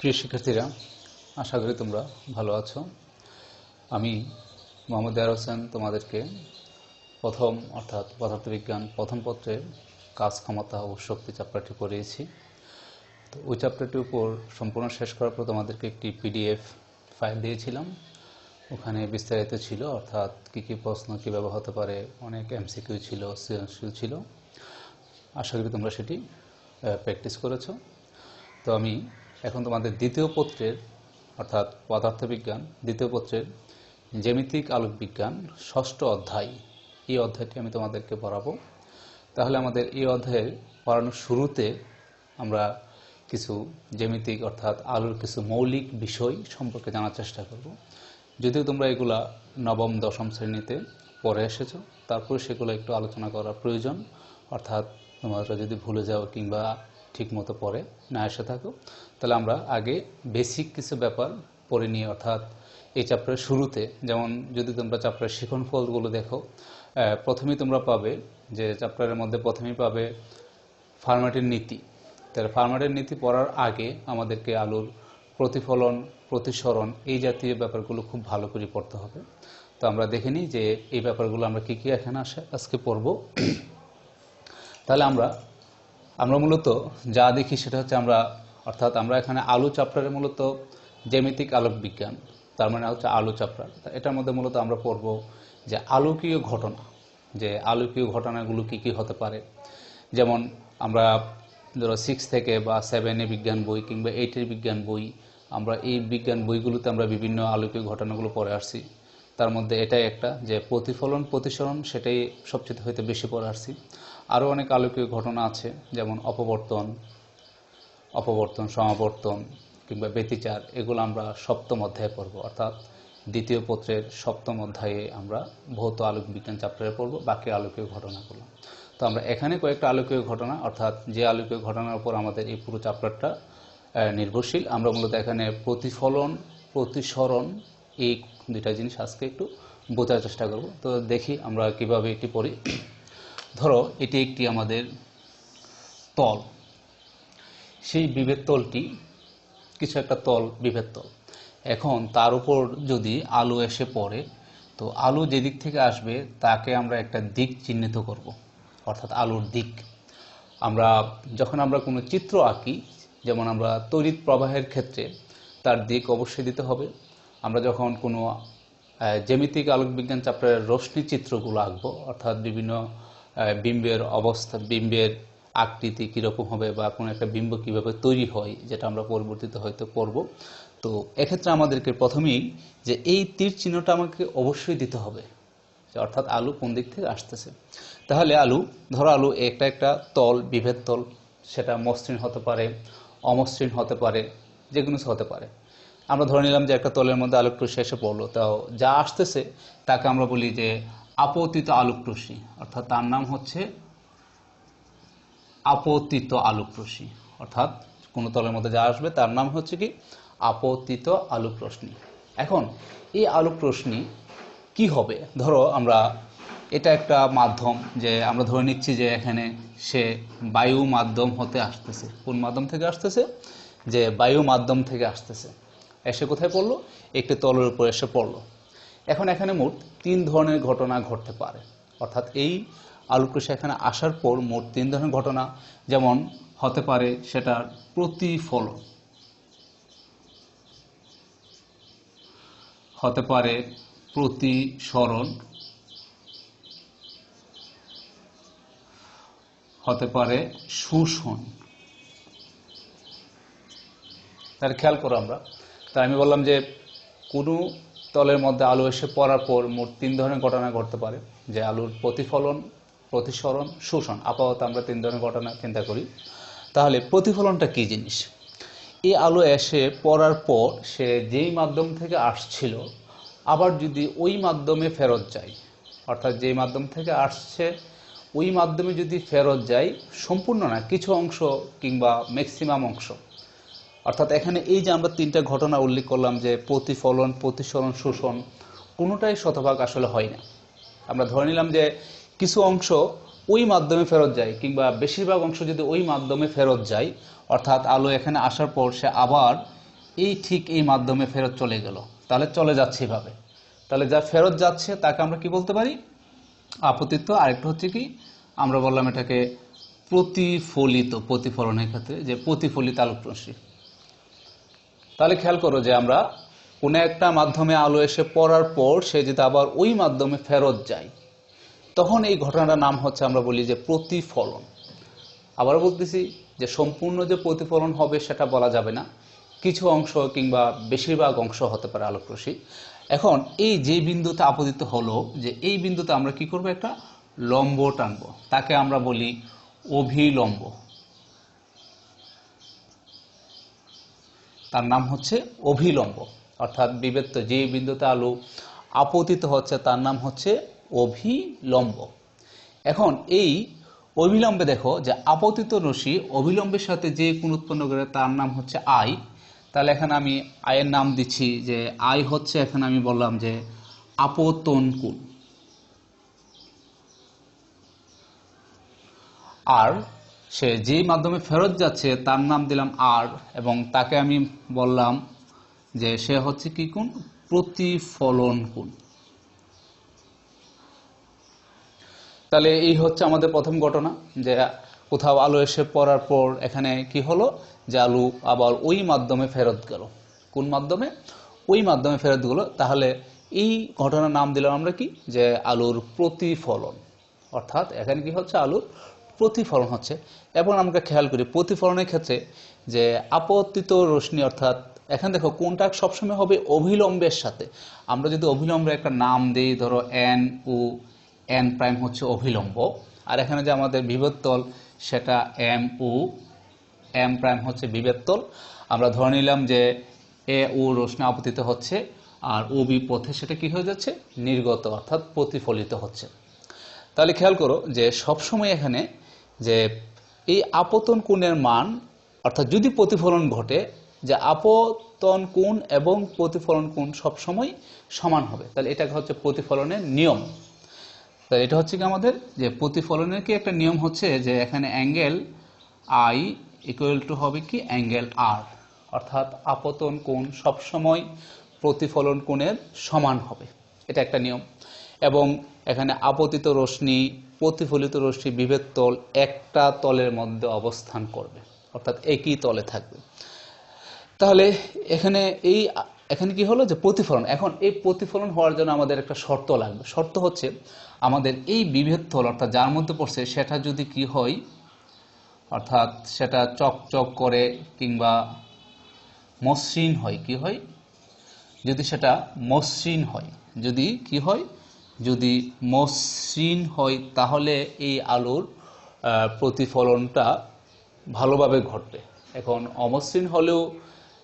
প্রিয় শিক্ষার্থীরা, আশা করি তোমরা ভালো আছো। আমি মোহাম্মদ দেওয়ার হোসেন তোমাদেরকে প্রথম অর্থাৎ পদার্থবিজ্ঞান প্রথম পত্রের কাজ, ক্ষমতা ও শক্তি চ্যাপ্টারটি পড়িয়েছি। তো ওই চ্যাপ্টারটির উপর সম্পূর্ণ শেষ করার পর তোমাদেরকে একটি পিডিএফ ফাইল দিয়েছিলাম। ওখানে বিস্তারিত ছিল, অর্থাৎ কী কী প্রশ্ন কীভাবে হতে পারে, অনেক এমসিকিউ ছিল, সৃজনশীল ছিল। আশা করি তোমরা সেটি প্র্যাকটিস করেছো। তো আমি এখন তোমাদের দ্বিতীয় পত্রের অর্থাৎ পদার্থবিজ্ঞান দ্বিতীয় পত্রের জ্যামিতিক আলোক বিজ্ঞান ষষ্ঠ অধ্যায়, এই অধ্যায়টি আমি তোমাদেরকে পড়াবো। তাহলে আমাদের এই অধ্যায়ের পড়ানোর শুরুতে আমরা কিছু জ্যামিতিক অর্থাৎ আলোর কিছু মৌলিক বিষয় সম্পর্কে জানার চেষ্টা করব। যদিও তোমরা এগুলা নবম দশম শ্রেণীতে পড়ে এসেছো, তারপরে সেগুলো একটু আলোচনা করা প্রয়োজন। অর্থাৎ তোমরা যদি ভুলে যাও কিংবা ঠিক মতো পড়ে না এসে থাকো, তাহলে আমরা আগে বেসিক কিছু ব্যাপার পড়ে নিই। অর্থাৎ এই চ্যাপ্টারের শুরুতে, যেমন যদি তোমরা চ্যাপ্টারের শিখন ফলগুলো দেখো, প্রথমেই তোমরা পাবে যে চ্যাপ্টারের মধ্যে প্রথমেই পাবে ফার্মাটের নীতি। তাহলে ফার্মাটের নীতি পড়ার আগে আমাদেরকে আলোর প্রতিফলন, প্রতিসরণ এই জাতীয় ব্যাপারগুলো খুব ভালো করে পড়তে হবে। তো আমরা দেখে নিই যে এই ব্যাপারগুলো আমরা কী কী এখানে আজকে পড়ব। তাহলে আমরা মূলত যা দেখি সেটা হচ্ছে আমরা এখানে আলো চ্যাপ্টারে মূলত জ্যামিতিক আলোক বিজ্ঞান, তার মানে হচ্ছে আলো চ্যাপ্টার। এটার মধ্যে মূলত আমরা পড়ব যে আলোকীয় ঘটনা, যে আলোকীয় ঘটনাগুলো কি কি হতে পারে। যেমন আমরা ধরো 6 থেকে বা 7 বিজ্ঞান বই কিংবা 8 বিজ্ঞান বই, আমরা এই বিজ্ঞান বইগুলোতে আমরা বিভিন্ন আলোকীয় ঘটনাগুলো পড়ে আসছি। তার মধ্যে এটাই একটা যে প্রতিফলন, প্রতিসরণ, সেটাই সবচেয়ে হয়তো বেশি পড়ে আসছি। আরও অনেক আলোকীয় ঘটনা আছে, যেমন অপবর্তন, সমাবর্তন কিংবা ব্যতিচার, এগুলো আমরা সপ্তম অধ্যায়ে পড়ব। অর্থাৎ দ্বিতীয় পত্রের সপ্তম অধ্যায়ে আমরা ভৌত আলোক বিজ্ঞান চ্যাপ্টারে পড়ব বাকি আলোকীয় ঘটনাগুলো। তো আমরা এখানে কয়েকটা আলোকীয় ঘটনা, অর্থাৎ যে আলোকীয় ঘটনার উপর আমাদের এই পুরো চ্যাপ্টারটা নির্ভরশীল, আমরা মূলত এখানে প্রতিফলন, প্রতিসরণ এই দুইটা জিনিস আজকে একটু বোঝার চেষ্টা করব। তো দেখি আমরা কিভাবে এটি পড়ি। ধরো এটি একটি আমাদের তল, সেই বিভেদ তলটি কিছু একটা তল, বিভেদ তল। এখন তার উপর যদি আলো এসে পড়ে, তো আলো যেদিক থেকে আসবে তাকে আমরা একটা দিক চিহ্নিত করব, অর্থাৎ আলোর দিক। যখন আমরা কোনো চিত্র আঁকি, যেমন আমরা তড়িৎ প্রবাহের ক্ষেত্রে তার দিক অবশ্যই দিতে হবে। আমরা যখন কোনো জ্যামিতিক আলোক বিজ্ঞান চ্যাপ্টারের রশ্মি চিত্রগুলো আঁকবো, অর্থাৎ বিভিন্ন বিম্বের অবস্থা, বিম্বের আকৃতি কীরকম হবে বা কোনো একটা বিম্ব কীভাবে তৈরি হয়, যেটা আমরা পরবর্তীতে হয়তো পড়ব। তো এক্ষেত্রে আমাদেরকে প্রথমেই যে এই তীর চিহ্নটা আমাকে অবশ্যই দিতে হবে, অর্থাৎ আলু কোন দিক থেকে আসতেছে। তাহলে ধরো আলু একটা তল, বিভেদ তল, সেটা মসৃণ হতে পারে, অমসৃণ হতে পারে, যে কোনো হতে পারে। আমরা ধরে নিলাম যে একটা তলের মধ্যে আলোক রশ্মি এসে পড়লো, তাও যা আসতেছে তাকে আমরা বলি যে আপতিত আলোক রশ্মি, অর্থাৎ তার নাম হচ্ছে আপতিত আলোক রশ্মি। অর্থাৎ কোনো তলের মধ্যে যা আসবে তার নাম হচ্ছে কি আপতিত আলোক রশ্মি। এখন এই আলোক রশ্মি কি হবে? ধরো এটা একটা মাধ্যম, যে আমরা ধরে নিচ্ছি যে এখানে সে বায়ু মাধ্যম হতে আসতেছে। কোন মাধ্যম থেকে আসতেছে? যে বায়ু মাধ্যম থেকে আসতেছে। এসে কোথায় পড়লো? একটি তলের উপর এসে পড়লো। এখন এখানে মোট 3 ধরনের ঘটনা ঘটতে পারে। অর্থাৎ এই আলোক রশ্মি এখানে আসার পর মোট 3 ধরনের ঘটনা, যেমন হতে পারে সেটার প্রতিফলন, হতে পারে প্রতিসরণ, হতে পারে শোষণ। তার খেয়াল করো তাই আমি বললাম যে কোনো তলের মধ্যে আলো এসে পড়ার পর মোট 3 ধরনের ঘটনা ঘটতে পারে, যে আলোর প্রতিফলন, প্রতিসরণ, শোষণ। আপাতত আমরা 3 ধরনের ঘটনা চিন্তা করি। তাহলে প্রতিফলনটা কি জিনিস? এই আলো এসে পড়ার পর সে যেই মাধ্যম থেকে আসছিল আবার যদি ওই মাধ্যমে ফেরত যায়, অর্থাৎ যেই মাধ্যম থেকে আসছে ওই মাধ্যমে যদি ফেরত যায়, সম্পূর্ণ না, কিছু অংশ কিংবা ম্যাক্সিমাম অংশ। অর্থাৎ এখানে এই যে আমরা 3টা ঘটনা উল্লেখ করলাম, যে প্রতিফলন, প্রতিসরণ, শোষণ, কোনোটাই শতভাগ আসলে হয় না। আমরা ধরে নিলাম যে কিছু অংশ ওই মাধ্যমে ফেরত যায়, কিংবা বেশিরভাগ অংশ যদি ওই মাধ্যমে ফেরত যায়, অর্থাৎ আলো এখানে আসার পর সে আবার এই ঠিক এই মাধ্যমে ফেরত চলে গেল, তাহলে চলে যাচ্ছে এভাবে। তাহলে যা ফেরত যাচ্ছে তাকে আমরা কি বলতে পারি? আপতিত। আরেকটা হচ্ছে কি, আমরা বললাম এটাকে প্রতিফলিত, প্রতিফলনের ক্ষেত্রে যে প্রতিফলিত আলোক রশ্মি। তাহলে খেয়াল করো যে আমরা কোনো একটা মাধ্যমে আলো এসে পড়ার পর সে যদি আবার ওই মাধ্যমে ফেরত যায়, তখন এই ঘটনাটার নাম হচ্ছে, আমরা বলি যে প্রতিফলন। আবার বলতেছি যে সম্পূর্ণ যে প্রতিফলন হবে সেটা বলা যাবে না, কিছু অংশ কিংবা বেশিরভাগ অংশ হতে পারে আলোক রশ্মি। এখন এই যে বিন্দুতে আপতিত হলো, যে এই বিন্দুতে আমরা কি করব? একটা লম্ব টানবো, তাকে আমরা বলি অভিলম্ব। তার নাম হচ্ছে অভিলম্ব, অর্থাৎ বিবেত্য যে বিন্দুতে আলো আপতিত হচ্ছে তার নাম হচ্ছে অভিলম্ব। এখন এই অভিলম্বে দেখো যে আপতিত রশ্মি অভিলম্বের সাথে যে কোণ উৎপন্ন করে তার নাম হচ্ছে আই। তাহলে এখানে আমি আয়ের নাম দিচ্ছি যে আই হচ্ছে, এখানে আমি বললাম যে আপতন কোণ। আর সে যে মাধ্যমে ফেরত যাচ্ছে তার নাম দিলাম আর, এবং তাকে আমি বললাম যে সে হচ্ছে কি কোণ? প্রতিফলন কোণ। তাহলে এই হচ্ছে আমাদের প্রথম ঘটনা, যে কোথাও আলো এসে পড়ার পর এখানে কি হলো, যে আলো আবার ওই মাধ্যমে ফেরত গেল। কোন মাধ্যমে? ওই মাধ্যমে ফেরত গেল। তাহলে এই ঘটনার নাম দিলাম আমরা কি? যে আলোর প্রতিফলন। অর্থাৎ এখানে কি হচ্ছে? আলোর প্রতিফলন হচ্ছে। এবং আমরা খেয়াল করি প্রতিফলনের ক্ষেত্রে যে আপতিত রশ্মি, অর্থাৎ এখানে দেখো কোনটা সবসময় হবে অভিলম্বের সাথে। আমরা যদি অভিলম্বের একটা নাম দিই, ধরো এন ও এন প্রাইম হচ্ছে অভিলম্ব, আর এখানে যে আমাদের বিভেদতল সেটা এম ও এম প্রাইম হচ্ছে বিভেদতল। আমরা ধরে নিলাম যে এ ও রশ্মি আপতিত হচ্ছে, আর ও বি পথে সেটা কি হয়ে যাচ্ছে? নির্গত, অর্থাৎ প্রতিফলিত হচ্ছে। তাহলে খেয়াল করো যে সবসময় এখানে যে এই আপতন কোণের মান, অর্থাৎ যদি প্রতিফলন ঘটে, যে আপতন কোণ এবং প্রতিফলন কোণ সবসময় সমান হবে। তাহলে এটা হচ্ছে প্রতিফলনের নিয়ম। তাহলে এটা হচ্ছে কি আমাদের যে প্রতিফলনের কি একটা নিয়ম হচ্ছে যে এখানে অ্যাঙ্গেল আই ইকুয়াল টু হবে কি অ্যাঙ্গেল আর, অর্থাৎ আপতন কোণ সবসময় প্রতিফলন কোণের সমান হবে, এটা একটা নিয়ম। এবং এখানে আপতিত রশ্মি, প্রতিফলিত রশ্মি বিভেদ তল একটা তলের মধ্যে অবস্থান করবে, অর্থাৎ একই তলে থাকবে। তাহলে এখানে কি হলো যে প্রতিফলন। এখন এই প্রতিফলন হওয়ার জন্য আমাদের একটা শর্ত লাগবে। শর্ত হচ্ছে আমাদের এই বিভেদ তল, অর্থাৎ যার মধ্যে পড়ছে সেটা যদি কি হয়, অর্থাৎ সেটা চকচক করে কিংবা মসৃণ হয়। কি হয়? যদি সেটা মসৃণ হয়, যদি কি হয়? যদি মসৃণ হয়, তাহলে এই আলোর প্রতিফলনটা ভালোভাবে ঘটবে। এখন অমসৃণ হলেও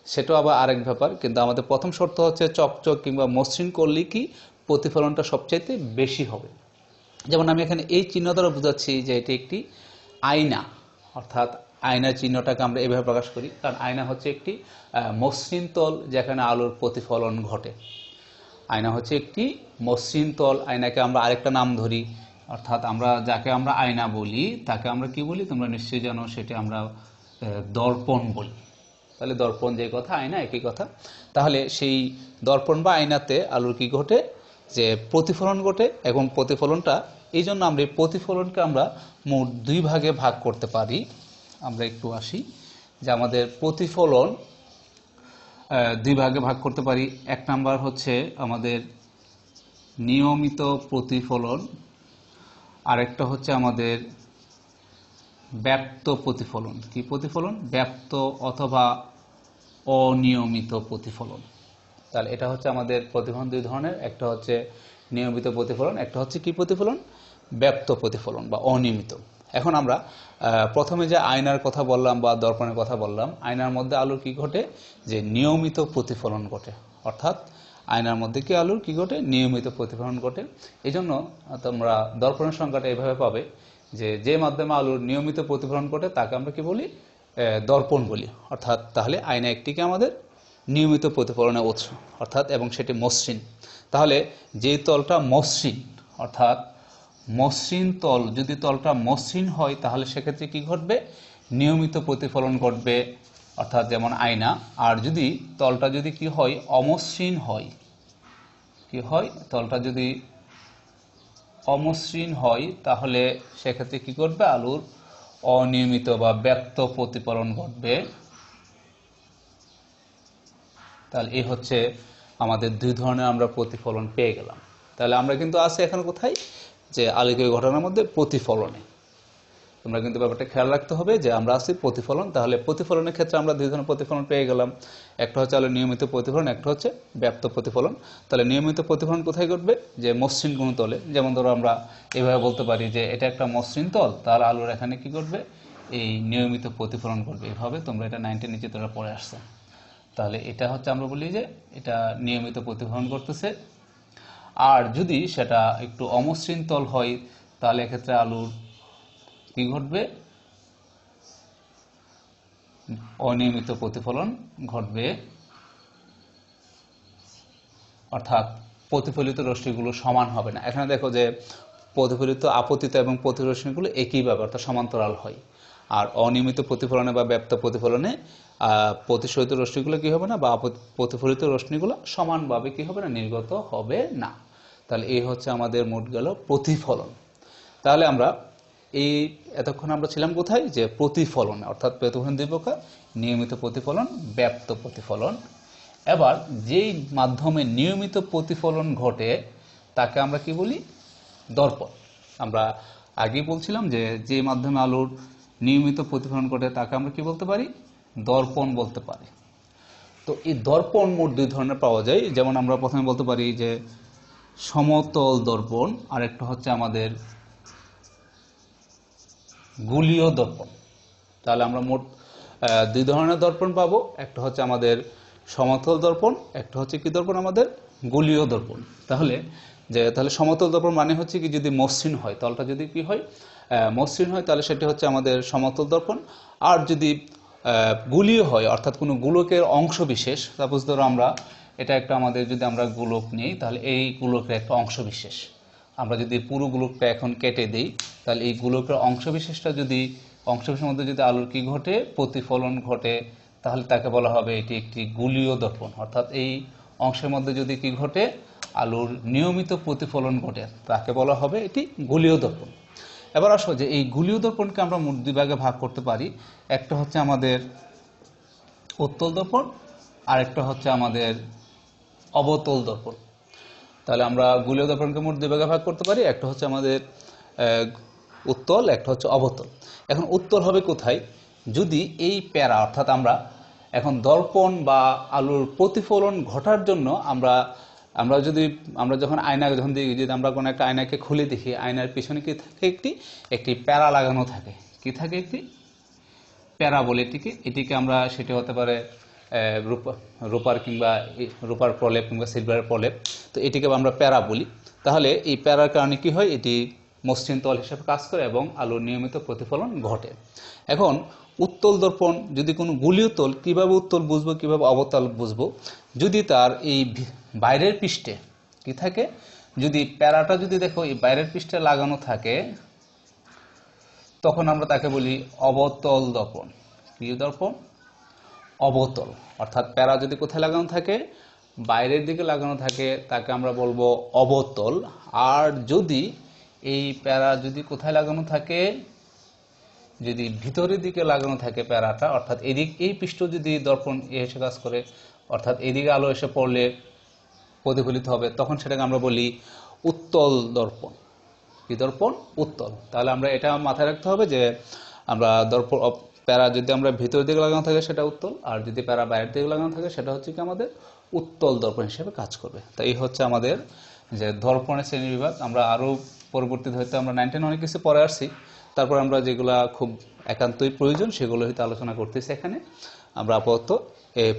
সেটাও আবার আরেক ব্যাপার, কিন্তু আমাদের প্রথম শর্ত হচ্ছে চকচক কিংবা মসৃণ করলে কি প্রতিফলনটা সবচাইতে বেশি হবে। যেমন আমি এখানে এই চিহ্ন দ্বারা বোঝাচ্ছি যে এটি একটি আয়না, অর্থাৎ আয়নার চিহ্নটাকে আমরা এভাবে প্রকাশ করি, কারণ আয়না হচ্ছে একটি মসৃণ তল যেখানে আলোর প্রতিফলন ঘটে। আয়না হচ্ছে একটি মসৃণ তল। আয়নাকে আমরা আরেকটা নাম ধরি, অর্থাৎ আমরা যাকে আমরা আয়না বলি তাকে আমরা কি বলি? তোমরা নিশ্চয়ই জানো, সেটা আমরা দর্পণ বলি। তাহলে দর্পণ যে কথা, আয়না একই কথা। তাহলে সেই দর্পণ বা আয়নাতে আলোর কি ঘটে? যে প্রতিফলন ঘটে। এবং প্রতিফলনটা এই জন্য আমরা এই প্রতিফলনকে আমরা মোট দুই ভাগে ভাগ করতে পারি। আমরা একটু আসি যে আমাদের প্রতিফলন দুই ভাগে ভাগ করতে পারি। এক নাম্বার হচ্ছে আমাদের নিয়মিত প্রতিফলন, আরেকটা হচ্ছে আমাদের ব্যাপ্ত প্রতিফলন। কি প্রতিফলন? ব্যাপ্ত অথবা অনিয়মিত প্রতিফলন। তাহলে এটা হচ্ছে আমাদের প্রতিফলন দুই ধরনের, একটা হচ্ছে নিয়মিত প্রতিফলন, একটা হচ্ছে কি প্রতিফলন? ব্যাপ্ত প্রতিফলন বা অনিয়মিত। এখন আমরা প্রথমে যে আয়নার কথা বললাম বা দর্পণের কথা বললাম, আয়নার মধ্যে আলোর কি ঘটে? যে নিয়মিত প্রতিফলন ঘটে, অর্থাৎ আয়নার মধ্যে কি আলোর কি ঘটে? নিয়মিত প্রতিফলন ঘটে। এই জন্য তোমরা দর্পণের সংখ্যাটা এইভাবে পাবে যে যে মাধ্যমে আলোর নিয়মিত প্রতিফলন ঘটে তাকে আমরা কি বলি? দর্পণ বলি। অর্থাৎ তাহলে আয়না একটিকে আমাদের নিয়মিত প্রতিফলনের উৎস, অর্থাৎ এবং সেটি মসৃণ। তাহলে যে তলটা মসৃণ, অর্থাৎ মসৃণ তল, যদি তলটা মসৃণ হয় তাহলে সেক্ষেত্রে কি ঘটবে? নিয়মিত প্রতিফলন ঘটবে, অর্থাৎ যেমন আয়না। আর যদি তলটা যদি কি হয় অমসৃণ হয়, কি হয় তলটা যদি অমসৃণ হয় তাহলে সেক্ষেত্রে কি করবে আলুর অনিয়মিত বা ব্যক্ত প্রতিফলন ঘটবে। তাহলে এই হচ্ছে আমাদের দুই ধরনের আমরা প্রতিফলন পেয়ে গেলাম। তাহলে আমরা কিন্তু আছি এখন কোথায় যে আলিকীয় ঘটনার মধ্যে প্রতিফলনে। তোমরা কিন্তু ব্যাপারটা খেয়াল রাখতে হবে যে আমরা আছি প্রতিফলন। তাহলে প্রতিফলনের ক্ষেত্রে আমরা দুই ধরনের প্রতিফলন পেয়ে গেলাম, একটা হচ্ছে নিয়মিত প্রতিফলন, একটা হচ্ছে ব্যাপ্ত প্রতিফলন। তাহলে নিয়মিত প্রতিফলন কোথায় ঘটবে যে মসৃণ কোনো তলে। যেমন ধরো আমরা এভাবে বলতে পারি যে এটা একটা মসৃণ তল, তাহলে আলুর এখানে কি করবে এই নিয়মিত প্রতিফলন করবে। এভাবে তোমরা এটা 9 নিচে তোমরা পড়ে আসছে। তাহলে এটা হচ্ছে আমরা বলি যে এটা নিয়মিত প্রতিফলন করতেছে। আর যদি সেটা একটু অমসৃণ তল হয় তাহলে এক্ষেত্রে আলুর কি ঘটবে অনিয়মিত প্রতিফলন ঘটবে, অর্থাৎ প্রতিফলিত রশ্মিগুলো সমান হবে না। এখানে দেখো যে প্রতিফলিত আপতিত এবং প্রতিরশ্মিগুলো একইভাবে অর্থাৎ সমান্তরাল হয়। আর অনিয়মিত প্রতিফলনে বা ব্যাপ্ত প্রতিফলনে প্রতিসরিত রশ্মিগুলো কি হবে না বা প্রতিফলিত রশ্মিগুলো সমানভাবে কি হবে না নির্গত হবে না। তাহলে এই হচ্ছে আমাদের মোট গেল প্রতিফলন। তাহলে আমরা এই এতক্ষণ আমরা ছিলাম কোথায় যে প্রতিফলন, অর্থাৎ প্রতিফলন দুই প্রকার, নিয়মিত প্রতিফলন, ব্যাপ্ত প্রতিফলন। এবার যেই মাধ্যমে নিয়মিত প্রতিফলন ঘটে তাকে আমরা কি বলি দর্পণ। আমরা আগেই বলছিলাম যে যে মাধ্যমে আলোর নিয়মিত প্রতিফলন ঘটে তাকে আমরা কি বলতে পারি দর্পণ বলতে পারি। তো এই দর্পণ মোট দুই ধরনের পাওয়া যায়। যেমন আমরা প্রথমে বলতে পারি যে সমতল দর্পণ, আর একটা হচ্ছে আমাদের গোলীয় দর্পণ। তাহলে আমরা মোট দুই ধরনের দর্পণ পাবো, একটা হচ্ছে আমাদের সমতল দর্পণ, একটা হচ্ছে কি দর্পণ আমাদের গোলীয় দর্পণ। তাহলে সমতল দর্পণ মানে হচ্ছে কি যদি মসৃণ হয়, তলটা যদি কি হয় মসৃণ হয় তাহলে সেটি হচ্ছে আমাদের সমতল দর্পণ। আর যদি গোলীয় হয় অর্থাৎ কোনো গোলকের অংশ বিশেষ, সাপোজ ধরো আমরা এটা একটা আমাদের যদি আমরা গোলক নিই তাহলে এই গোলকের একটা অংশ বিশেষ আমরা যদি পুরো গোলকটা এখন কেটে দিই তাহলে এই গোলকের অংশবিশেষটা যদি অংশবিশেষের মধ্যে যদি আলোর কি ঘটে প্রতিফলন ঘটে তাহলে তাকে বলা হবে এটি একটি গোলীয় দর্পণ। অর্থাৎ এই অংশের মধ্যে যদি কি ঘটে আলোর নিয়মিত প্রতিফলন ঘটে তাকে বলা হবে এটি গোলীয় দর্পণ। এবার আসো যে এই গোলীয় দর্পণকে আমরা মোট দুই ভাগে ভাগ করতে পারি, একটা হচ্ছে আমাদের উত্তল দর্পণ আর একটা হচ্ছে আমাদের অবতল দর্পণ। তাহলে আমরা গোলীয় দর্পণকে মোট দুই ভাগে ভাগ করতে পারি, একটা হচ্ছে আমাদের উত্তল, একটা হচ্ছে অবতল। এখন উত্তল হবে কোথায় যদি এই প্যারা অর্থাৎ এখন দর্পণ বা আলোর প্রতিফলন ঘটার জন্য আমরা যখন আয়না যখন দেখি যদি আমরা কোনো একটা আয়নাকে খুলে দেখি আয়নার পিছনে কি থাকে একটি প্যারা লাগানো থাকে। কি থাকে একটি প্যারা বলে এটিকে আমরা সেটি হতে পারে রূপার কিংবা রূপার প্রলেপ কিংবা সিলভারের প্রলেপ, তো এটিকে আমরা প্যারা বলি। তাহলে এই প্যারার কারণে কি হয় এটি মসৃণ তল হিসেবে কাজ করে এবং আলোর নিয়মিত প্রতিফলন ঘটে। এখন উত্তল দর্পণ যদি কোনো গোলীয় তল, কিভাবে উত্তল বুঝবো কিভাবে অবতল বুঝবো, যদি তার এই বাইরের পৃষ্ঠে কি থাকে যদি প্যারাটা যদি দেখো এই বাইরের পৃষ্ঠে লাগানো থাকে তখন আমরা তাকে বলি অবতল দর্পণ। কি দর্পণ অবতল। অর্থাৎ প্যারা যদি কোথায় লাগানো থাকে বাইরের দিকে লাগানো থাকে তাকে আমরা বলবো অবতল। আর যদি এই প্যারা যদি কোথায় লাগানো থাকে যদি ভিতরের দিকে লাগানো থাকে প্যারাটা অর্থাৎ এই পৃষ্ঠ যদি দর্পণ এসে কাজ করে অর্থাৎ এদিকে আলো এসে পড়লে প্রতিফলিত হবে তখন সেটাকে আমরা বলি উত্তল দর্পণ। কি দর্পণ উত্তল। তাহলে আমরা এটা মাথায় রাখতে হবে যে আমরা দর্পণ প্যারা যদি আমরা ভিতরের দিকে লাগানো থাকে সেটা উত্তল, আর যদি প্যারা বাইরের দিকে লাগানো থাকে সেটা হচ্ছে কি আমাদের উত্তল দর্পণ হিসেবে কাজ করবে। তাই এই হচ্ছে আমাদের যে দর্পণের শ্রেণী বিভাগ। আমরা আরও পরবর্তীতে হয়তো আমরা 9-10 অনেক কিছু পরে আসছি, তারপর আমরা যেগুলা খুব একান্তই প্রয়োজন সেগুলো হয়তো আলোচনা করতেছি। এখানে আমরা আপাতত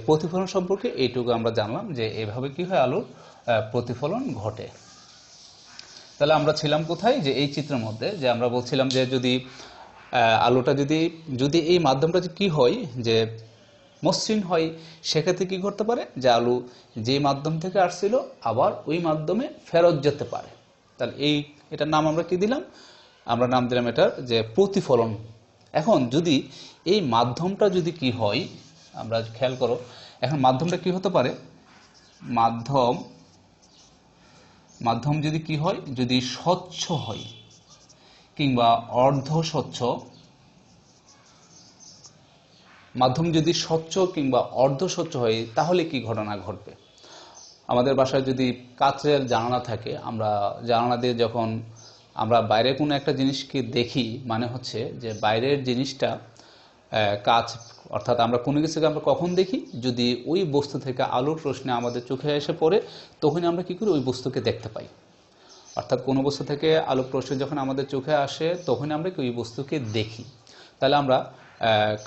প্রতিফলন সম্পর্কে এইটুকু আমরা জানলাম যে এভাবে কি হয় আলোর প্রতিফলন ঘটে। তাহলে আমরা ছিলাম কোথায় যে এই চিত্রের মধ্যে যে আমরা বলছিলাম যে যদি আলোটা যদি এই মাধ্যমটা কি হয় যে মসৃণ হয় সেক্ষেত্রে কি করতে পারে যে আলো যে মাধ্যম থেকে আসছিল আবার ওই মাধ্যমে ফেরত যেতে পারে। তাহলে এটার নাম আমরা কি দিলাম আমরা নাম দিলাম এটার যে প্রতিফলন। এখন যদি এই মাধ্যমটা যদি কি হয় আমরা খেয়াল করো, এখন মাধ্যমটা কি হতে পারে, মাধ্যম যদি কি হয়, যদি স্বচ্ছ হয় কিংবা অর্ধ স্বচ্ছ, মাধ্যম যদি স্বচ্ছ কিংবা অর্ধ স্বচ্ছ হয় তাহলে কি ঘটনা ঘটবে। আমাদের বাসায় যদি কাচের জানালা থাকে, আমরা জানালা দিয়ে যখন আমরা বাইরে কোনো একটা জিনিসকে দেখি, মানে হচ্ছে যে বাইরের জিনিসটা কাচ, অর্থাৎ আমরা কোনো কিছুকে আমরা কখন দেখি, যদি ওই বস্তু থেকে আলোর রোশনি আমাদের চোখে এসে পড়ে, তখনই আমরা কি করি, ওই বস্তুকে দেখতে পাই। অর্থাৎ কোনো বস্তু থেকে আলোক রোশনি যখন আমাদের চোখে আসে তখনই আমরা ওই বস্তুকে দেখি। তাহলে আমরা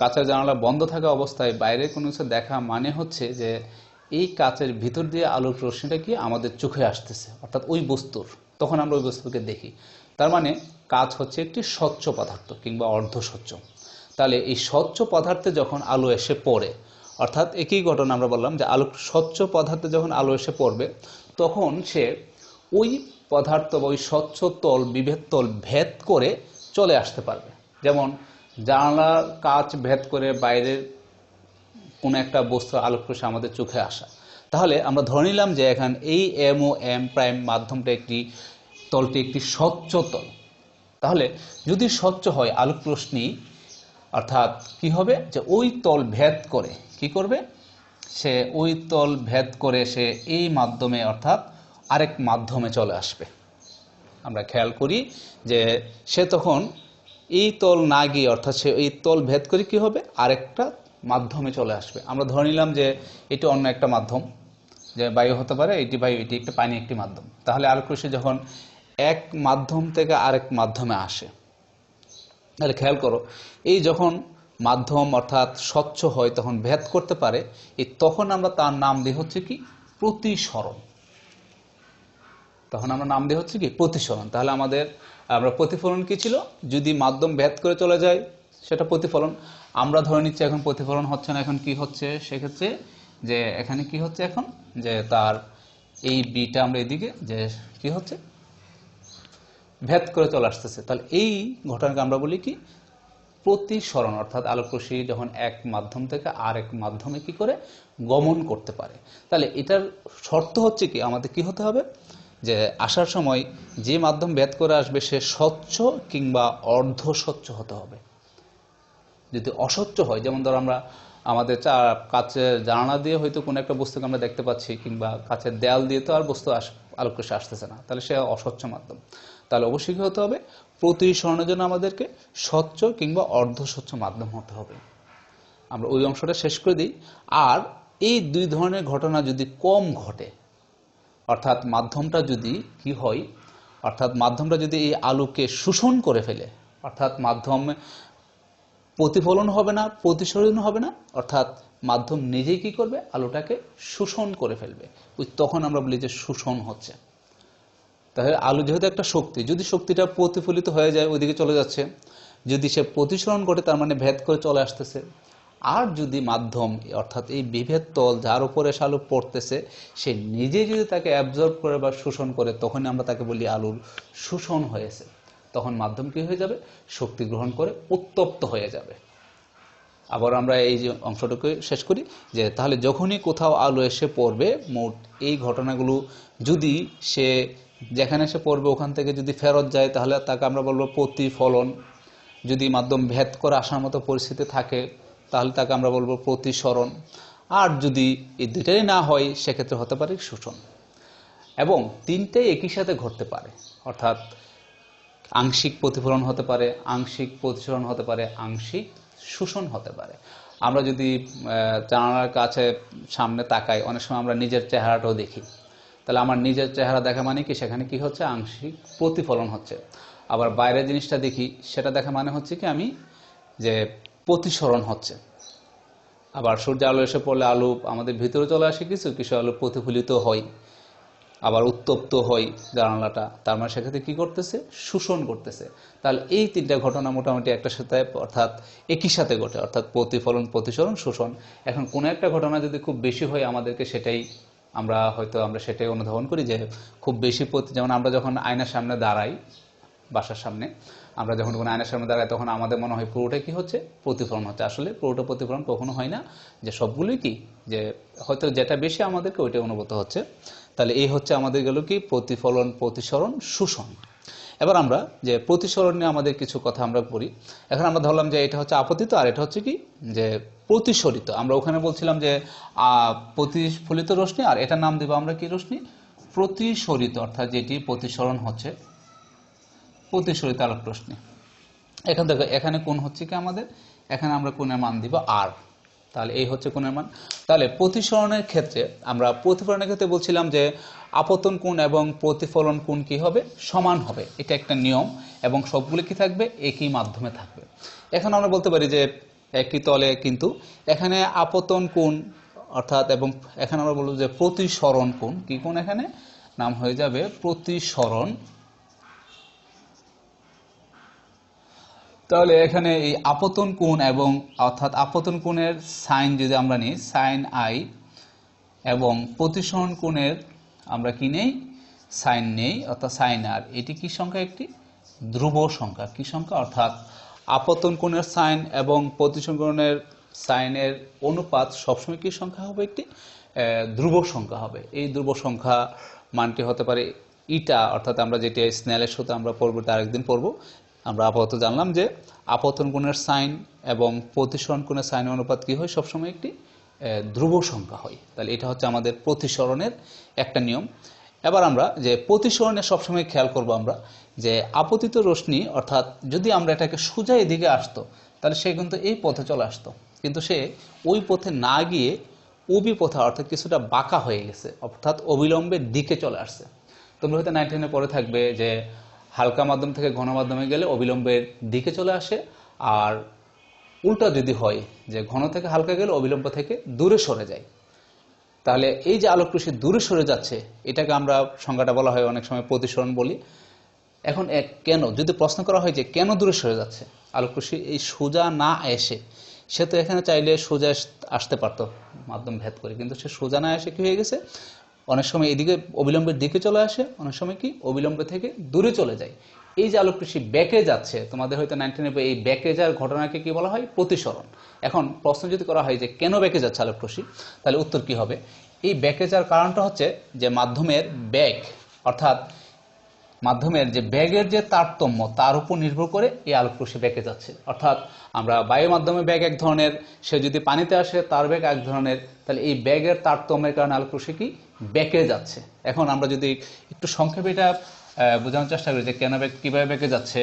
কাচের জানালা বন্ধ থাকা অবস্থায় বাইরে কোনো কিছু দেখা মানে হচ্ছে যে এই কাচের ভিতর দিয়ে আলোক রশ্মিটা কি আমাদের চোখে আসতেছে, অর্থাৎ ওই বস্তুর, তখন আমরা ওই বস্তুকে দেখি। তার মানে কাচ হচ্ছে একটি স্বচ্ছ পদার্থ কিংবা অর্ধ স্বচ্ছ। তাহলে এই স্বচ্ছ পদার্থে যখন আলো এসে পড়ে, অর্থাৎ একই ঘটনা আমরা বললাম যে আলো স্বচ্ছ পদার্থে যখন আলো এসে পড়বে, তখন সে ওই পদার্থ বা ওই স্বচ্ছ তল, বিভেদ তল ভেদ করে চলে আসতে পারবে। যেমন জানালার কাচ ভেদ করে বাইরের কোনো একটা বস্তু আলোক রশ্মি আমাদের চোখে আসা। তাহলে আমরা ধরে নিলাম যে এখন এই এম ও এম প্রাইম মাধ্যমটা তলটি একটি স্বচ্ছ তল। তাহলে যদি স্বচ্ছ হয় আলোক রশ্মি, অর্থাৎ কি হবে, যে ওই তল ভেদ করে কি করবে, সে ওই তল ভেদ করে সে এই মাধ্যমে, অর্থাৎ আরেক মাধ্যমে চলে আসবে। আমরা খেয়াল করি যে সে তখন এই তল না গিয়ে, অর্থাৎ সে এই তল ভেদ করে কি হবে, আরেকটা মাধ্যমে চলে আসবে। আমরা ধরে নিলাম যে এটি অন্য একটা মাধ্যম, যে বায়ু হতে পারে, এটি বায়ু, এটি একটা পানি, একটি মাধ্যম। তাহলে আলোক রশ্মি যখন এক মাধ্যম থেকে আরেক মাধ্যমে আসে, তাহলে খেয়াল করো, এই যখন মাধ্যম অর্থাৎ স্বচ্ছ হয় তখন ভেদ করতে পারে, তখন আমরা তার নাম দিই হচ্ছে কি, প্রতিসরণ। তখন আমরা নাম দিই হচ্ছে কি, প্রতিসরণ। তাহলে আমরা প্রতিফলন কি ছিল, যদি মাধ্যম ভেদ করে চলে যায় সেটা প্রতিফলন। আমরা ধরে নিচ্ছি এখন প্রতিফলন হচ্ছে না, এখন কি হচ্ছে, সেক্ষেত্রে যে এখানে কি হচ্ছে, এখন যে তার এই বিটা আমরা এদিকে যে কি হচ্ছে, ভেদ করে চলে আসতেছে। তাহলে এই ঘটনাকে আমরা বলি কি, প্রতিসরণ। অর্থাৎ আলোক রশ্মি যখন এক মাধ্যম থেকে আরেক মাধ্যমে কি করে গমন করতে পারে। তাহলে এটার শর্ত হচ্ছে কি, আমাদের কি হতে হবে, যে আসার সময় যে মাধ্যম ভেদ করে আসবে সে স্বচ্ছ কিংবা অর্ধ স্বচ্ছ হতে হবে। যদি অস্বচ্ছ হয়, যেমন ধর আমরা আমাদের কাচের জানালা দিয়ে হয়তো কোনো একটা বস্তুকে আমরা দেখতে পাচ্ছি, কিংবা কাচের দেয়াল দিয়ে তো আর বস্তু আলোক রশ্মি আসতেছে না, তাহলে সে অস্বচ্ছ মাধ্যম। তাহলে অবশ্যই হতে হবে, প্রতিসরণের জন্য আমাদেরকে স্বচ্ছ কিংবা অর্ধ স্বচ্ছ মাধ্যম হতে হবে। আমরা ওই অংশটা শেষ করে দিই। আর এই দুই ধরনের ঘটনা যদি কম ঘটে, অর্থাৎ মাধ্যমটা যদি কি হয়, অর্থাৎ মাধ্যমটা যদি এই আলোকে শোষণ করে ফেলে, অর্থাৎ মাধ্যম প্রতিফলন হবে না, প্রতিসরণ হবে না, অর্থাৎ মাধ্যম নিজেই কি করবে, আলোটাকে শোষণ করে ফেলবে, তখন আমরা বলি যে শোষণ হচ্ছে। তাহলে আলো যেহেতু একটা শক্তি, যদি শক্তিটা প্রতিফলিত হয়ে যায় ওইদিকে চলে যাচ্ছে, যদি সে প্রতিসরণ ঘটে তার মানে ভেদ করে চলে আসতেছে। আর যদি মাধ্যম, অর্থাৎ এই বিভেদ তল যার উপরে আলো পড়তেছে, সে নিজে যদি তাকে অ্যাবজর্ব করে বা শোষণ করে, তখন আমরা তাকে বলি আলোর শোষণ হয়েছে। তখন মাধ্যম কি হয়ে যাবে, শক্তি গ্রহণ করে উত্তপ্ত হয়ে যাবে। আবার আমরা এই যে অংশটুকু শেষ করি, যে তাহলে যখনই কোথাও আলো এসে পড়বে, মোট এই ঘটনাগুলো যদি সে যেখানে এসে পড়বে ওখান থেকে যদি ফেরত যায়, তাহলে তাকে আমরা বলবো প্রতিফলন। যদি মাধ্যম ভেদ করে আসার মতো পরিস্থিতি থাকে, তাহলে তাকে আমরা বলবো প্রতিসরণ। আর যদি এই দুইটাই না হয়, সেক্ষেত্রে হতে পারে শোষণ। এবং তিনটাই একই সাথে ঘটতে পারে, অর্থাৎ আংশিক প্রতিফলন হতে পারে, আংশিক প্রতিসরণ হতে পারে, আংশিক শোষণ হতে পারে। আমরা যদি জানালার কাছে সামনে তাকাই, অনেক সময় আমরা নিজের চেহারাটাও দেখি। তাহলে আমার নিজের চেহারা দেখা মানে কি, সেখানে কি হচ্ছে, আংশিক প্রতিফলন হচ্ছে। আবার বাইরের জিনিসটা দেখি, সেটা দেখা মানে হচ্ছে কি, আমি যে প্রতিসরণ হচ্ছে। আবার সূর্য আলো এসে পড়লে আলো আমাদের ভিতরে চলে আসে, কিছু কিছু আলো প্রতিফলিত হয়, আবার উত্তপ্ত হয় জানালাটা, তার মানে সেক্ষেত্রে কি করতেছে, শোষণ করতেছে। তাহলে এই তিনটা ঘটনা মোটামুটি একটা সাথে, অর্থাৎ একই সাথে ঘটে, অর্থাৎ প্রতিফলন, প্রতিসরণ, শোষণ। এখন কোনো একটা ঘটনা যদি খুব বেশি হয়, আমাদেরকে সেটাই আমরা সেটাই অনুধাবন করি যে খুব বেশি যেমন আমরা যখন আয়নার সামনে দাঁড়াই, বাসার সামনে আমরা যখন কোনো আয়নার সামনে দাঁড়াই তখন আমাদের মনে হয় পুরোটা কি হচ্ছে, প্রতিফলন হচ্ছে। আসলে পুরোটা প্রতিফলন কখনো হয় না, যে সবগুলোই কি, যে হয়তো যেটা বেশি আমাদেরকে ওইটা অনুভূত হচ্ছে। তাহলে এই হচ্ছে আমাদের গেল কি প্রতিফলন, প্রতিসরণ, শোষণ। এবার আমরা যে প্রতিসরণ নিয়ে আমাদের কিছু কথা আমরা পড়ি। এখন আমরা ধরলাম যে এটা হচ্ছে আপতিত আর এটা হচ্ছে কি যে প্রতিসরিত। আমরা ওখানে বলছিলাম যে প্রতিফলিত রশ্মি, আর এটার নাম দেব আমরা কি রশ্মি, প্রতিসরিত, অর্থাৎ যেটি প্রতিসরণ হচ্ছে প্রতিসরিত আলোক রশ্মি। এখান থেকে এখানে কোণ হচ্ছে কি আমাদের, এখানে আমরা কোণের মান দিব আর, তাহলে এই হচ্ছে কোণের মান। তাহলে প্রতিসরণের ক্ষেত্রে আমরা প্রতিফলনের ক্ষেত্রে বলছিলাম যে আপতন কোণ এবং প্রতিফলন কোণ কি হবে, সমান হবে, এটা একটা নিয়ম, এবং সবগুলো কি থাকবে, একই মাধ্যমে থাকবে। এখন আমরা বলতে পারি যে একই তলে, কিন্তু এখানে আপতন কোণ অর্থাৎ, এবং এখানে আমরা বলবো যে প্রতিসরণ কোণ, কি কোণ এখানে নাম হয়ে যাবে প্রতিসরণ। তাহলে এখানে এই আপতন কোণ এবং অর্থাৎ আপতন কোণের সাইন যদি আমরা নিই সাইন আই, এবং প্রতিসরণ কোণের আমরা কি নেই, সাইন নেই, অর্থাৎ সাইন আর, এটি কি সংখ্যা, একটি ধ্রুব সংখ্যা। কি সংখ্যা, অর্থাৎ আপতন কোণের সাইন এবং প্রতিসরণ কোণের সাইনের অনুপাত সবসময় কি সংখ্যা হবে, একটি ধ্রুব সংখ্যা হবে। এই ধ্রুব সংখ্যা মানটি হতে পারে ইটা, অর্থাৎ আমরা যেটি স্নেলের সাথে আমরা পরবর্তী আরেকদিন পড়ব। আমরা আপাতত জানলাম যে আপতন কোণের সাইন এবং প্রতিসরণ কোণের সাইন অনুপাত কি হয়, সবসময় একটি ধ্রুব সংখ্যা হয়। তাহলে এটা হচ্ছে আমাদের প্রতিসরণের একটা নিয়ম। এবার আমরা যে প্রতিসরণের সবসময় খেয়াল করব আমরা যে আপতিত রশ্মি, অর্থাৎ যদি আমরা এটাকে সোজা এদিকে আসতো তাহলে সে কিন্তু এই পথে চলে আসতো, কিন্তু সে ওই পথে না গিয়ে উবি পথে, অর্থাৎ কিছুটা বাঁকা হয়ে গেছে, অর্থাৎ অবিলম্বের দিকে চলে আসছে। তোমরা হয়তো 9-10 পরে থাকবে যে হালকা মাধ্যম থেকে ঘন মাধ্যমে গেলে অবিলম্বের দিকে চলে আসে, আর উল্টা যদি হয় যে ঘন থেকে হালকা গেলে অবিলম্ব থেকে দূরে সরে যায়। তাহলে এই যে আলোক রশ্মি দূরে সরে যাচ্ছে, এটাকে আমরা সংজ্ঞাটা বলা হয় অনেক সময় প্রতিসরণ বলি। এখন কেন, যদি প্রশ্ন করা হয় যে কেন দূরে সরে যাচ্ছে আলোক রশ্মি, এই সোজা না এসে, সে তো এখানে চাইলে সোজা আসতে পারতো মাধ্যম ভেদ করে, কিন্তু সে সোজা না এসে কি হয়ে গেছে, অনেক সময় এদিকে অবিলম্বের দিকে চলে আসে, অনেক সময় কি অবিলম্বে থেকে দূরে চলে যায়। এই যে আলোক রশ্মি ব্যাকে যাচ্ছে, তোমাদের হয়তো 9-10 এই ব্যাকে যাওয়ার ঘটনাকে কি বলা হয়, প্রতিসরণ। এখন প্রশ্ন যদি করা হয় যে কেন ব্যাকে যাচ্ছে আলোক রশ্মি, তাহলে উত্তর কি হবে, এই ব্যাকে যাওয়ার কারণটা হচ্ছে যে মাধ্যমের ব্যাগ, অর্থাৎ মাধ্যমের যে ব্যাগের যে তারতম্য তার উপর নির্ভর করে এই আলোক রশ্মি ব্যাকে যাচ্ছে। অর্থাৎ আমরা বায়ু মাধ্যমে ব্যাগ এক ধরনের, সে যদি পানিতে আসে তার ব্যাগ এক ধরনের, তাহলে এই ব্যাগের তারতম্যের কারণে আলোক রশ্মি কি ব্যাকে যাচ্ছে। এখন আমরা যদি একটু সংক্ষেপে এটা বোঝানোর চেষ্টা করি যে কেন ব্যাগ, কিভাবে ব্যাকে যাচ্ছে।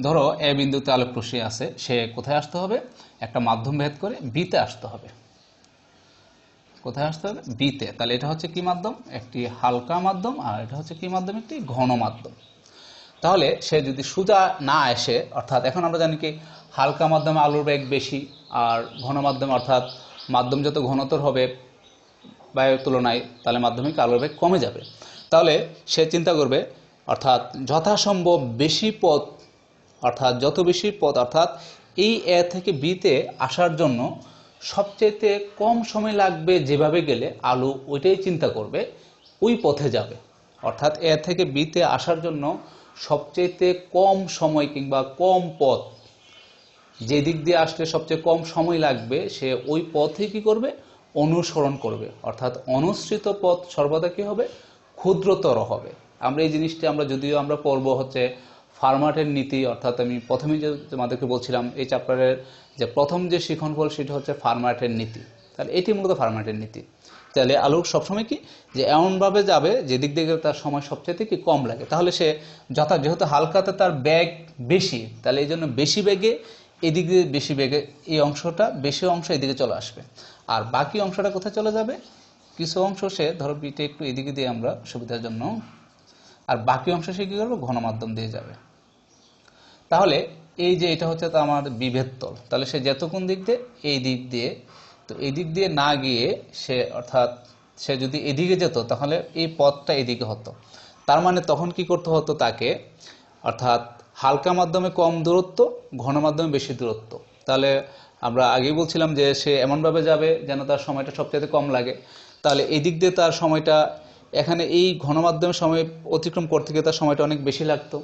ধরো এ বিন্দুতে আলোক রশ্মি আছে, সে কোথায় আসতে হবে, একটা মাধ্যম ভেদ করে বিতে আসতে হবে। কোথায় আসতে হবে, বিতে। তাহলে এটা হচ্ছে কি মাধ্যম, একটি হালকা মাধ্যম, আর এটা হচ্ছে কি মাধ্যম, একটি ঘন মাধ্যম। তাহলে সে যদি সোজা না আসে, অর্থাৎ এখন আমরা জানি কি হালকা মাধ্যমে আলোর বেগ বেশি, আর ঘন মাধ্যমে, অর্থাৎ মাধ্যম যত ঘনতর হবে বায়ুর তুলনায়, তাহলে মাধ্যমিক আলোর বেগ কমে যাবে। তাহলে সে চিন্তা করবে, অর্থাৎ যথাসম্ভব বেশি পথ, অর্থাৎ যত বেশি পথ, অর্থাৎ এই এ থেকে বিতে আসার জন্য সবচেয়ে কম সময় লাগবে যেভাবে গেলে আলো, ওইটাই চিন্তা করবে, ওই পথে যাবে। অর্থাৎ এ থেকে বিতে আসার জন্য সবচেয়ে কম সময় কিংবা কম পথ, যে দিক দিয়ে আসলে সবচেয়ে কম সময় লাগবে, সে ওই পথে কি করবে, অনুসরণ করবে। অর্থাৎ অনুসৃত পথ সর্বদা কি হবে, ক্ষুদ্রতর হবে। আমরা এই জিনিসটি আমরা যদিও আমরা পড়ব হচ্ছে ফার্মাটের নীতি, অর্থাৎ আমি প্রথমেই যে তোমাদেরকে বলছিলাম এই চ্যাপ্টারের যে প্রথম যে শিখনফল সেটা হচ্ছে ফার্মাটের নীতি। তাহলে এটি মূলত ফার্মাটের নীতি। তাহলে আলোক সবসময় কি যে এমনভাবে যাবে যেদিক দিয়ে তার সময় সবচেয়ে কি কম লাগে। তাহলে সে যেহেতু হালকাতে তার ব্যাগ বেশি, তাহলে এই জন্য বেশি বেগে এদিক দিয়ে, বেশি বেগে এই অংশটা, বেশি অংশ এদিকে চলে আসবে, আর বাকি অংশটা কোথায় চলে যাবে, কিছু অংশ সে ধরো বিটে একটু এদিকে দিয়ে আমরা সুবিধার জন্য, আর বাকি অংশ সে কি করবে, ঘন মাধ্যম দিয়ে যাবে। তাহলে এই যে এটা হচ্ছে তো আমাদের বিভেদ তল, তাহলে সে যেত কোন দিক দিয়ে, এই দিক দিয়ে, তো এই দিক দিয়ে না গিয়ে সে, অর্থাৎ সে যদি এদিকে যেত তাহলে এই পথটা এদিকে হতো। তার মানে তখন কি করতে হতো তাকে, অর্থাৎ হালকা মাধ্যমে কম দূরত্ব, ঘন মাধ্যমে বেশি দূরত্ব। তাহলে আমরা আগেই বলছিলাম যে সে এমনভাবে যাবে যেন তার সময়টা সবচেয়ে কম লাগে। তাহলে এই দিক দিয়ে তার সময়টা, এখানে এই ঘনমাধ্যমের সময় অতিক্রম করতে গিয়ে তার সময়টা অনেক বেশি লাগতো।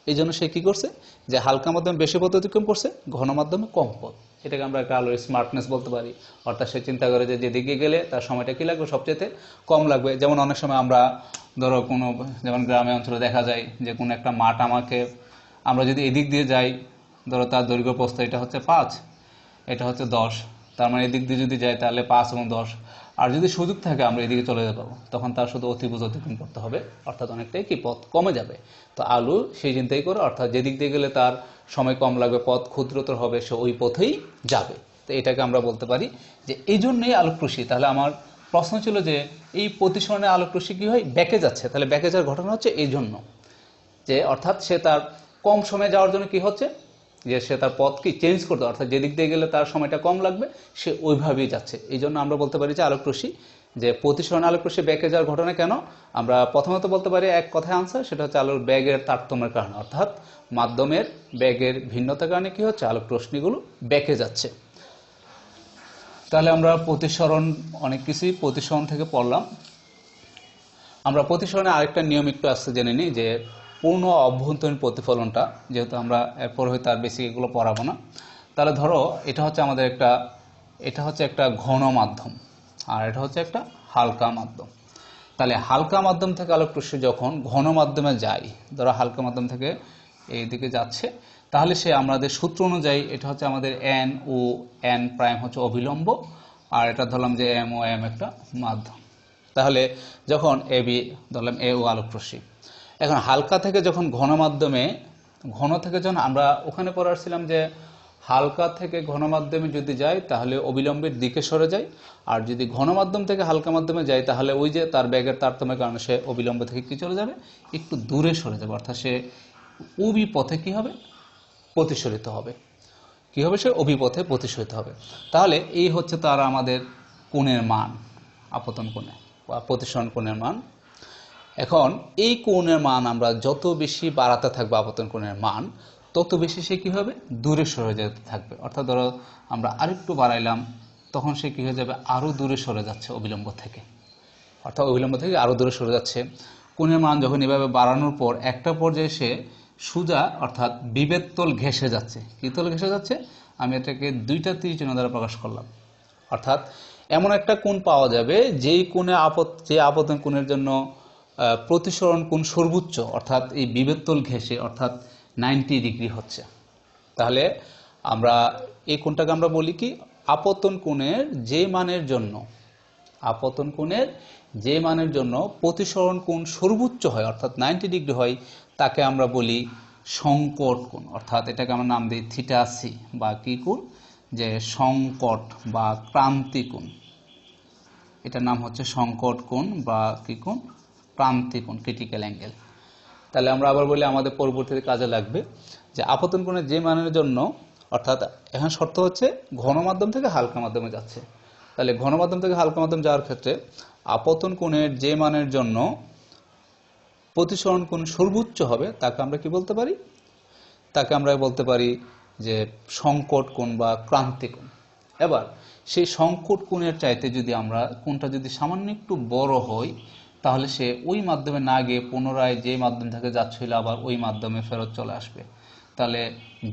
এই জন্য সে কি করছে, যে হালকা মাধ্যমে বেশি পথ অতিক্রম করছে, ঘন মাধ্যমে কম পথ। এটাকে আমরা একটা আলোর স্মার্টনেস বলতে পারি। অর্থাৎ সে চিন্তা করে যে যেদিকে গেলে তার সময়টা কি লাগবে, সবচেয়ে কম লাগবে। যেমন অনেক সময় আমরা ধরো কোনো, যেমন গ্রামে অঞ্চলে দেখা যায় যে কোনো একটা মাঠ আমাকে, আমরা যদি এদিক দিয়ে যাই, ধরো তার দৈর্ঘ্য প্রস্থ এটা হচ্ছে 5, এটা হচ্ছে 10, তার মানে এদিক দিয়ে যদি যাই তাহলে 5 এবং 10। আর যদি সুযোগ থাকে আমরা এদিকে চলে যেতে পারবো, তখন তার শুধু অতিভুজ অতিক্রম করতে হবে, অর্থাৎ অনেকটাই কি পথ কমে যাবে। তো আলু সেই চিন্তাই করে, অর্থাৎ যেদিক দিয়ে গেলে তার সময় কম লাগবে, পথ ক্ষুদ্রতর হবে, সে ওই পথেই যাবে। তো এটাকে আমরা বলতে পারি যে এই জন্যই আলোকরশ্মি। তাহলে আমার প্রশ্ন ছিল যে এই প্রতিসরণে আলোকরশ্মি কি হয়, ব্যাকে যাচ্ছে। তাহলে ব্যাকে যাওয়ার ঘটনা হচ্ছে এই জন্য যে, অর্থাৎ সে তার কম সময়ে যাওয়ার জন্য কি হচ্ছে, যে সে তার পথ কি চেঞ্জ করতে, অর্থাৎ যেদিক দিয়ে গেলে তার সময়টা কম লাগবে সে ওইভাবেই যাচ্ছে। এই জন্য আমরা বলতে পারি যে আলোকরশ্মি, যে প্রতিসরণ আলোকরশ্মি ব্যাকে যাওয়ার ঘটনা কেন, আমরা প্রথমত বলতে পারি এক কথায় আনসার, সেটা হচ্ছে আলোর ব্যাগের তারতম্যের কারণে, অর্থাৎ মাধ্যমের ব্যাগের ভিন্নতার কারণে কি হচ্ছে, আলোকরশ্মিগুলো ব্যাকে যাচ্ছে। তাহলে আমরা প্রতিসরণ অনেক কিছুই প্রতিসরণ থেকে পড়লাম। আমরা প্রতিসরণে আরেকটা নিয়ম একটু আজকে জেনে নিই, যে পূর্ণ অভ্যন্তরীণ প্রতিফলনটা, যেহেতু আমরা এরপর হয়তো আর বেশি এগুলো পড়াবো না। তাহলে ধরো এটা হচ্ছে আমাদের একটা ঘন মাধ্যম, আর এটা হচ্ছে একটা হালকা মাধ্যম। তাহলে হালকা মাধ্যম থেকে আলোকরশ্মি যখন ঘন মাধ্যমে যায়, ধরো হালকা মাধ্যম থেকে এইদিকে যাচ্ছে, তাহলে সে আমাদের সূত্র অনুযায়ী এটা হচ্ছে আমাদের এন ও এন প্রাইম হচ্ছে অবিলম্ব, আর এটা ধরলাম যে এম ও এম একটা মাধ্যম। তাহলে যখন এ বি ধরলাম এ ও আলোকরশ্মি, এখন হালকা থেকে যখন ঘন মাধ্যমে, ঘন থেকে যখন আমরা ওখানে পড়ে আসছিলাম যে হালকা থেকে ঘন মাধ্যমে যদি যায় তাহলে অবিলম্বের দিকে সরে যায়, আর যদি ঘন মাধ্যম থেকে হালকা মাধ্যমে যায় তাহলে ওই যে তার ব্যাগের তারতম্যের কারণে সে অবিলম্ব থেকে কি চলে যাবে, একটু দূরে সরে যাবে, অর্থাৎ সে উবি পথে কি হবে, প্রতিসরিত হবে। কি হবে, সে অভিপথে প্রতিসরিত হবে। তাহলে এই হচ্ছে তার আমাদের কোণের মান, আপতন কোণে বা প্রতিসরণ কোণের মান। এখন এই কোণের মান আমরা যত বেশি বাড়াতে থাকবো আপতন কোণের মান, তত বেশি সে কি হবে, দূরে সরে যেতে থাকবে। অর্থাৎ ধরো আমরা আরেকটু বাড়াইলাম, তখন সে কি হয়ে যাবে, আরো দূরে সরে যাচ্ছে অবিলম্ব থেকে, অর্থাৎ অবিলম্ব থেকে আরো দূরে সরে যাচ্ছে। কোণের মান যখন এভাবে বাড়ানোর পর একটা পর্যায়ে সে সোজা, অর্থাৎ বিভেদ তল ঘেঁষে যাচ্ছে। কি তল ঘেঁষে যাচ্ছে, আমি এটাকে দুইটা তীর চিহ্ন দ্বারা প্রকাশ করলাম। অর্থাৎ এমন একটা কোণ পাওয়া যাবে যেই কোণে যে আপতন কোণের জন্য প্রতিসরণ কোণ সর্বোচ্চ, অর্থাৎ এই বিভেদ তল ঘেঁষে, অর্থাৎ 90 ডিগ্রি হচ্ছে। তাহলে আমরা এই কোণটাকে আমরা বলি কি, আপতন কোণের যে মানের জন্য, আপতন কোণের যে মানের জন্য প্রতিসরণ কোণ সর্বোচ্চ হয়, অর্থাৎ 90 ডিগ্রি হয়, তাকে আমরা বলি সংকট কোণ। অর্থাৎ এটাকে আমরা নাম দিই থিটা সি, বা কি কোণ, যে সংকট বা ক্রান্তি কোণ। এটার নাম হচ্ছে সংকট কোণ বা কি কোণ, ক্রান্তি কোণ, ক্রিটিক্যাল অ্যাঙ্গেল। তাহলে আমরা আবার বলি, আমাদের পরবর্তীতে কাজে লাগবে, যে আপতন কোণের যে মানের জন্য, অর্থাৎ এখন শর্ত হচ্ছে ঘন মাধ্যম থেকে হালকা মাধ্যমে যাচ্ছে। তাহলে ঘন মাধ্যম থেকে হালকা মাধ্যম যাওয়ার ক্ষেত্রে আপতন কোণের যে মানের জন্য প্রতিসরণ কোণ সর্বোচ্চ হবে, তাকে আমরা কি বলতে পারি, তাকে আমরা বলতে পারি যে সংকট কোণ বা ক্রান্তি কোণ। এবার সেই সংকট কোণের চাইতে যদি আমরা কোণটা যদি সামান্য একটু বড় হয়, তাহলে সে ওই মাধ্যমে না গিয়ে পুনরায় যে মাধ্যম থেকে যাচ্ছিল আবার ওই মাধ্যমে ফেরত চলে আসবে। তাহলে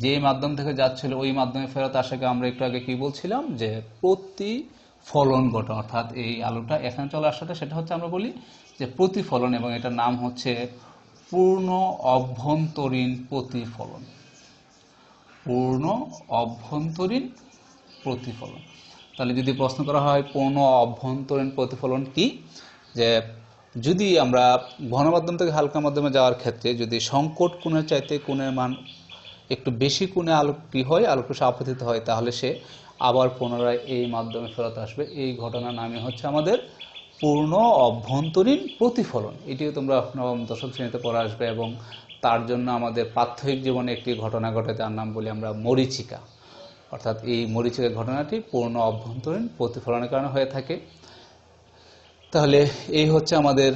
যে মাধ্যম থেকে যাচ্ছিল ওই মাধ্যমে ফেরত আসাকে আমরা একটু আগে কি বলছিলাম, যে প্রতিফলন ঘটে। অর্থাৎ এই আলোটা এখানে চলে আসাটা, সেটা হচ্ছে আমরা বলি যে প্রতিফলন, এবং এটার নাম হচ্ছে পূর্ণ অভ্যন্তরীণ প্রতিফলন। পূর্ণ অভ্যন্তরীণ প্রতিফলন। তাহলে যদি প্রশ্ন করা হয় পূর্ণ অভ্যন্তরীণ প্রতিফলন কি, যে যদি আমরা ঘন মাধ্যম থেকে হালকা মাধ্যমে যাওয়ার ক্ষেত্রে যদি সংকট কোণের চাইতে কোণের মান একটু বেশি কোণে আলোক কি হয়, আলোকরশ্মি আপতিত হয়, তাহলে সে আবার পুনরায় এই মাধ্যমে ফেরত আসবে। এই ঘটনার নামই হচ্ছে আমাদের পূর্ণ অভ্যন্তরীণ প্রতিফলন। এটিও তোমরা নবম দশম শ্রেণীতে পড়ে আসবে, এবং তার জন্য আমাদের প্রাত্যহিক জীবনে একটি ঘটনা ঘটে, তার নাম বলি আমরা মরীচিকা। অর্থাৎ এই মরীচিকা ঘটনাটি পূর্ণ অভ্যন্তরীণ প্রতিফলনের কারণে হয়ে থাকে। তাহলে এই হচ্ছে আমাদের,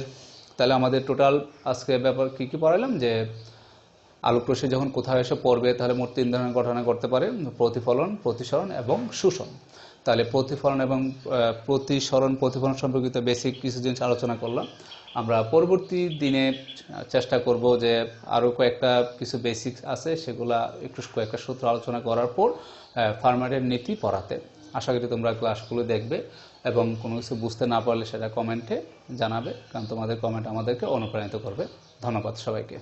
তাহলে আমাদের টোটাল আজকে ব্যাপার কি কি পড়ালাম, যে আলোক রশ্মি যখন কোথাও এসে পড়বে তাহলে মোট 3 ধরনের ঘটনা ঘটতে পারে: প্রতিফলন, প্রতিসরণ এবং শোষণ। তাহলে প্রতিফলন এবং প্রতিফলন সম্পর্কিত বেসিক কিছু জিনিস আলোচনা করলাম। আমরা পরবর্তী দিনে চেষ্টা করব যে আরও কয়েকটা কিছু বেসিক আছে সেগুলা কয়েকটা সূত্র আলোচনা করার পর ফার্মারের নীতি পড়াতে। আশা করি তোমরা ক্লাসগুলো দেখবে এবং কোনো কিছু বুঝতে না পারলে সেটা কমেন্টে জানাবে, কারণ তোমাদের কমেন্ট আমাদেরকে অনুপ্রাণিত করবে। ধন্যবাদ সবাইকে।